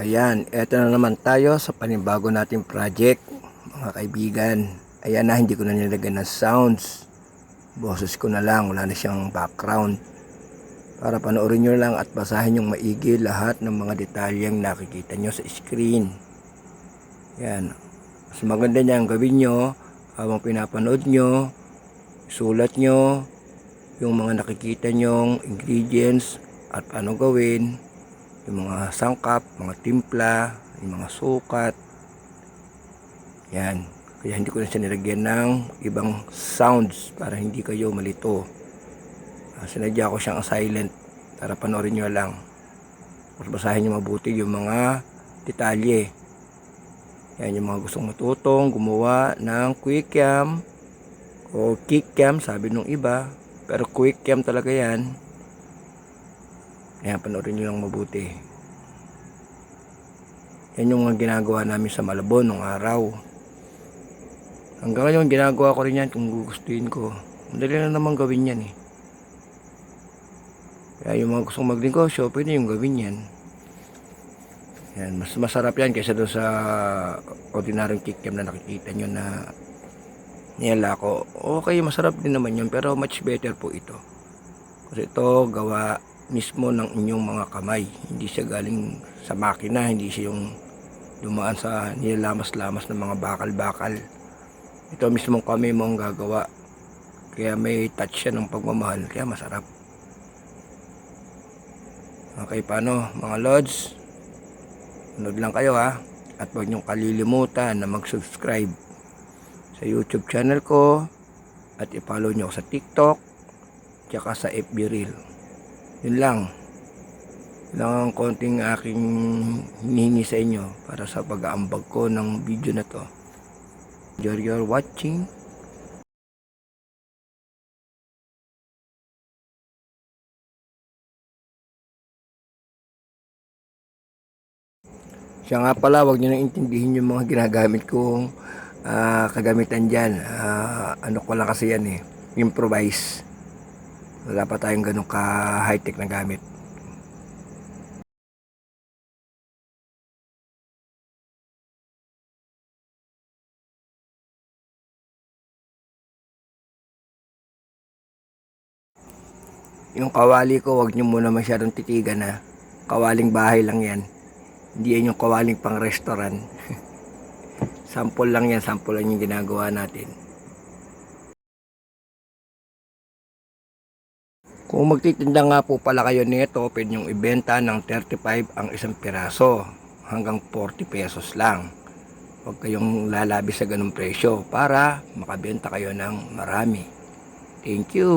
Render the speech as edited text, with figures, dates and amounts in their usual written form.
Ayan, eto na naman tayo sa panibago nating project, mga kaibigan. Ayan na, hindi ko na nilagyan ng sounds. Boses ko na lang, wala na siyang background. Para panoorin nyo lang at basahin yung maigi lahat ng mga detalyeng nakikita nyo sa screen. Ayan, mas maganda niyang gawin nyo habang pinapanood nyo, sulat nyo yung mga nakikita nyong ingredients at paano gawin, yung mga sangkap, mga timpla, yung mga sukat. Yan, kaya hindi ko na siya nilagyan ng ibang sounds para hindi kayo malito. Sinadya ko siyang silent para panoorin nyo lang, mas basahin nyo mabuti yung mga detalye. Yan, yung mga gustong matutong gumawa ng quick cam o kick cam sabi nung iba, pero quick cam talaga yan. Kaya panoorin nyo lang mabuti. Yan yung mga ginagawa namin sa Malabon nung araw. Hanggang ngayon ginagawa ko rin yan kung gugustuhin ko. Madali na naman gawin yan eh. Kaya yung mga gustong magnegosyo, pwede yung gawin yan. Yan, mas masarap yan kaysa doon sa ordinaryong kickcam na nakikita nyo na niyala ko. Okay, masarap din naman yun, pero much better po ito. Kasi ito gawa mismo ng inyong mga kamay. Hindi siya galing sa makina, hindi siya yung dumaan sa nilalamas-lamas ng mga bakal-bakal. Ito mismo kami mo ang gagawa. Kaya may touch siya ng pagmamahal, kaya masarap. Okay, paano mga lods? Sunod lang kayo ha. At huwag niyong kalilimutan na mag-subscribe sa YouTube channel ko. At i-follow niyo sa TikTok tsaka sa FB Reel. Yun lang. Yun lang ang konting aking hinihingi sa inyo para sa pag-aambag ko ng video na to. Enjoy your watching. Siya nga pala, wag nyo nang intindihin yung mga ginagamit kong kagamitan dyan. Ano ko lang kasi yan eh, improvise. Wala pa tayong ganun ka high tech na gamit. Yung kawali ko, wag nyo muna masyadong titigan ha. Kawaling bahay lang yan. Hindi yan yung kawaling pang restaurant. Sample lang yan, sample lang yung ginagawa natin. Kung magtitinda nga po pala kayo nito, pwede nyong ibenta ng 35 ang isang piraso hanggang 40 pesos lang. Huwag kayong lalabi sa ganung presyo para makabenta kayo ng marami. Thank you!